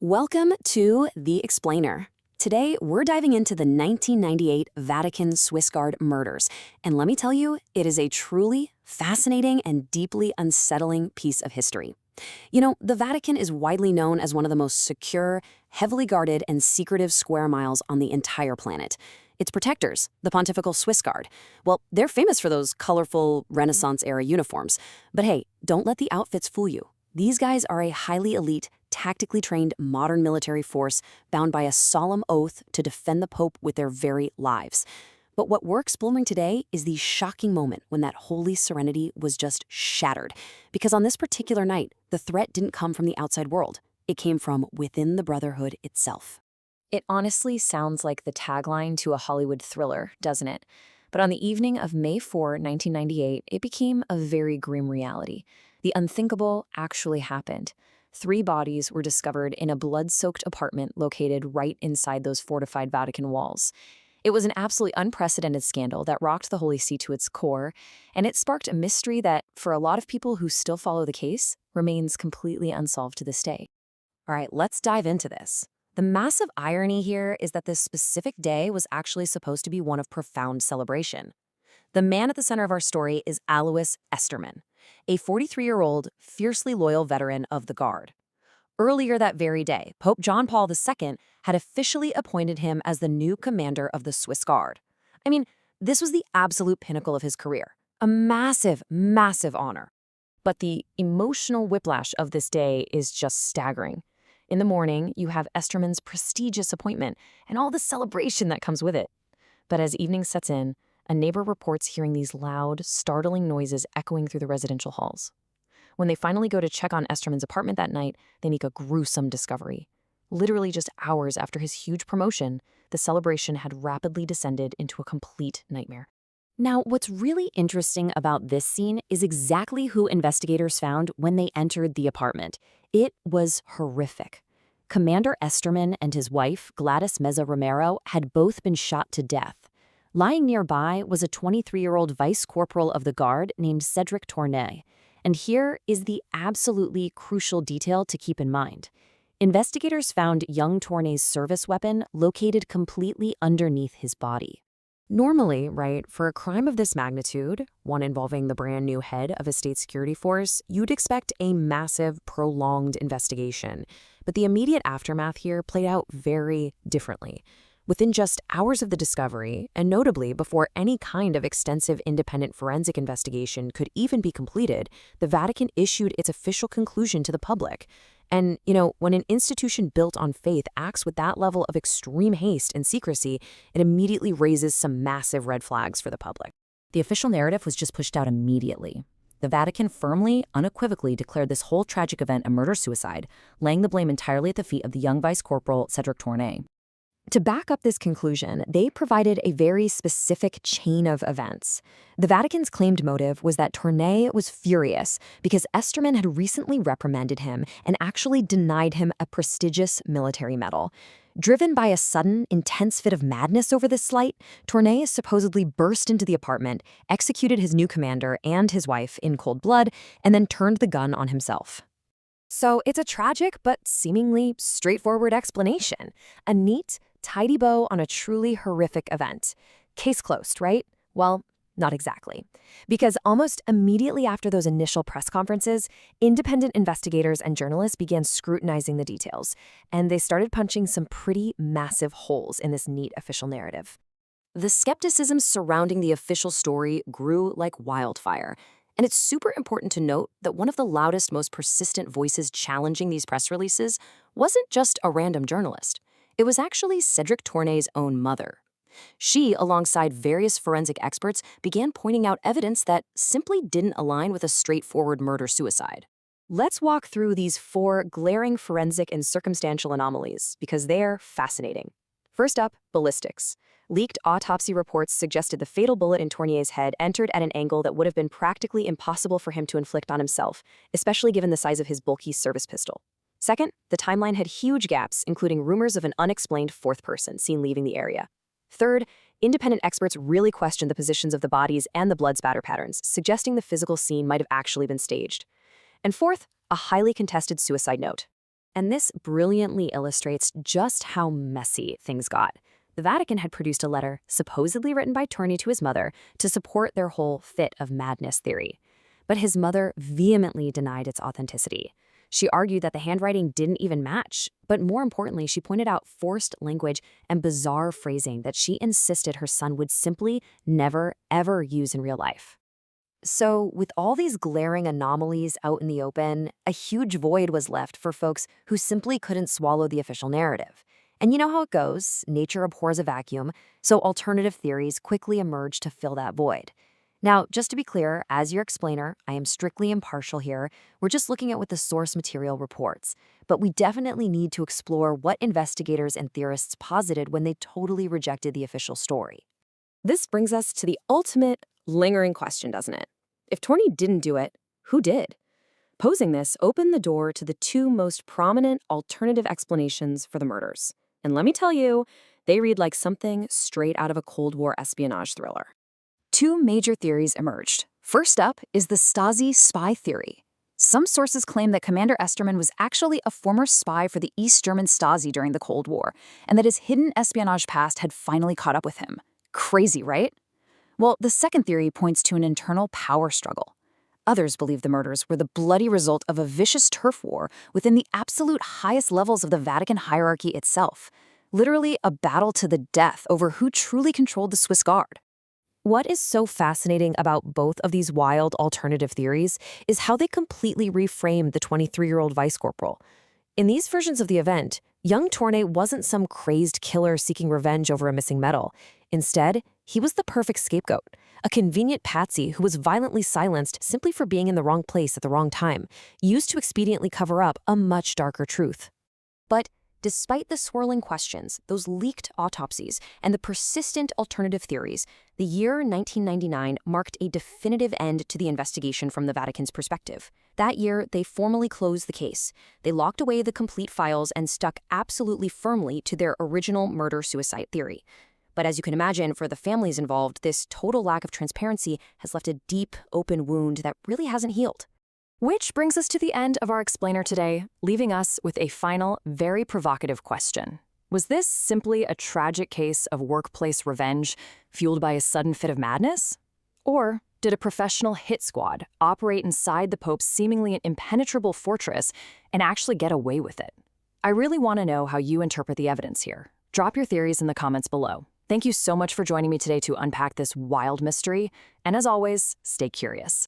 Welcome to The Explainer. Today, we're diving into the 1998 Vatican Swiss Guard murders, and let me tell you, it is a truly fascinating and deeply unsettling piece of history. You know, the Vatican is widely known as one of the most secure, heavily guarded, and secretive square miles on the entire planet. Its protectors, the Pontifical Swiss Guard, well, they're famous for those colorful Renaissance-era uniforms. But hey, don't let the outfits fool you. These guys are a highly elite, tactically trained modern military force bound by a solemn oath to defend the Pope with their very lives. But what we're exploring today is the shocking moment when that holy serenity was just shattered. Because on this particular night, the threat didn't come from the outside world. It came from within the Brotherhood itself. It honestly sounds like the tagline to a Hollywood thriller, doesn't it? But on the evening of May 4, 1998, it became a very grim reality. The unthinkable actually happened. 3 bodies were discovered in a blood-soaked apartment located right inside those fortified Vatican walls. It was an absolutely unprecedented scandal that rocked the Holy See to its core, and it sparked a mystery that, for a lot of people who still follow the case, remains completely unsolved to this day. All right, let's dive into this. The massive irony here is that this specific day was actually supposed to be one of profound celebration. The man at the center of our story is Alois Estermann, a 43-year-old, fiercely loyal veteran of the Guard. Earlier that very day, Pope John Paul II had officially appointed him as the new commander of the Swiss Guard. I mean, this was the absolute pinnacle of his career. A massive, massive honor. But the emotional whiplash of this day is just staggering. In the morning, you have Estermann's prestigious appointment and all the celebration that comes with it. But as evening sets in, a neighbor reports hearing these loud, startling noises echoing through the residential halls. When they finally go to check on Estermann's apartment that night, they make a gruesome discovery. Literally just hours after his huge promotion, the celebration had rapidly descended into a complete nightmare. Now, what's really interesting about this scene is exactly who investigators found when they entered the apartment. It was horrific. Commander Estermann and his wife, Gladys Meza Romero, had both been shot to death. Lying nearby was a 23-year-old vice corporal of the Guard named Cédric Tornay. And here is the absolutely crucial detail to keep in mind. Investigators found young Tornay's service weapon located completely underneath his body. Normally, right, for a crime of this magnitude, one involving the brand new head of a state security force, you'd expect a massive, prolonged investigation. But the immediate aftermath here played out very differently. Within just hours of the discovery, and notably before any kind of extensive independent forensic investigation could even be completed, the Vatican issued its official conclusion to the public. And, you know, when an institution built on faith acts with that level of extreme haste and secrecy, it immediately raises some massive red flags for the public. The official narrative was just pushed out immediately. The Vatican firmly, unequivocally declared this whole tragic event a murder-suicide, laying the blame entirely at the feet of the young Vice Corporal Cédric Tornay. To back up this conclusion, they provided a very specific chain of events. The Vatican's claimed motive was that Tornay was furious because Estermann had recently reprimanded him and actually denied him a prestigious military medal. Driven by a sudden, intense fit of madness over this slight, Tornay supposedly burst into the apartment, executed his new commander and his wife in cold blood, and then turned the gun on himself. So it's a tragic but seemingly straightforward explanation. A neat, tidy bow on a truly horrific event. Case closed, right? Well, not exactly. Because almost immediately after those initial press conferences, independent investigators and journalists began scrutinizing the details, and they started punching some pretty massive holes in this neat official narrative. The skepticism surrounding the official story grew like wildfire. And it's super important to note that one of the loudest, most persistent voices challenging these press releases wasn't just a random journalist. It was actually Cédric Tornay's own mother. She, alongside various forensic experts, began pointing out evidence that simply didn't align with a straightforward murder-suicide. Let's walk through these 4 glaring forensic and circumstantial anomalies, because they're fascinating. First up, ballistics. Leaked autopsy reports suggested the fatal bullet in Tornay's head entered at an angle that would have been practically impossible for him to inflict on himself, especially given the size of his bulky service pistol. Second, the timeline had huge gaps, including rumors of an unexplained 4th person seen leaving the area. Third, independent experts really questioned the positions of the bodies and the blood spatter patterns, suggesting the physical scene might have actually been staged. And fourth, a highly contested suicide note. And this brilliantly illustrates just how messy things got. The Vatican had produced a letter, supposedly written by Tornay to his mother, to support their whole fit of madness theory. But his mother vehemently denied its authenticity. She argued that the handwriting didn't even match, but more importantly, she pointed out forced language and bizarre phrasing that she insisted her son would simply never, ever use in real life. So, with all these glaring anomalies out in the open, a huge void was left for folks who simply couldn't swallow the official narrative. And you know how it goes, nature abhors a vacuum, so alternative theories quickly emerged to fill that void. Now, just to be clear, as your explainer, I am strictly impartial here. We're just looking at what the source material reports. But we definitely need to explore what investigators and theorists posited when they totally rejected the official story. This brings us to the ultimate lingering question, doesn't it? If Tornay didn't do it, who did? Posing this opened the door to the two most prominent alternative explanations for the murders. And let me tell you, they read like something straight out of a Cold War espionage thriller. Two major theories emerged. First up is the Stasi spy theory. Some sources claim that Commander Estermann was actually a former spy for the East German Stasi during the Cold War, and that his hidden espionage past had finally caught up with him. Crazy, right? Well, the second theory points to an internal power struggle. Others believe the murders were the bloody result of a vicious turf war within the absolute highest levels of the Vatican hierarchy itself. Literally a battle to the death over who truly controlled the Swiss Guard. What is so fascinating about both of these wild alternative theories is how they completely reframe the 23-year-old vice corporal. In these versions of the event, young Tornay wasn't some crazed killer seeking revenge over a missing medal. Instead, he was the perfect scapegoat, a convenient patsy who was violently silenced simply for being in the wrong place at the wrong time, used to expediently cover up a much darker truth. But despite the swirling questions, those leaked autopsies, and the persistent alternative theories, the year 1999 marked a definitive end to the investigation from the Vatican's perspective. That year, they formally closed the case. They locked away the complete files and stuck absolutely firmly to their original murder-suicide theory. But as you can imagine, for the families involved, this total lack of transparency has left a deep, open wound that really hasn't healed. Which brings us to the end of our explainer today, leaving us with a final, very provocative question. Was this simply a tragic case of workplace revenge fueled by a sudden fit of madness? Or did a professional hit squad operate inside the Pope's seemingly impenetrable fortress and actually get away with it? I really want to know how you interpret the evidence here. Drop your theories in the comments below. Thank you so much for joining me today to unpack this wild mystery, and as always, stay curious.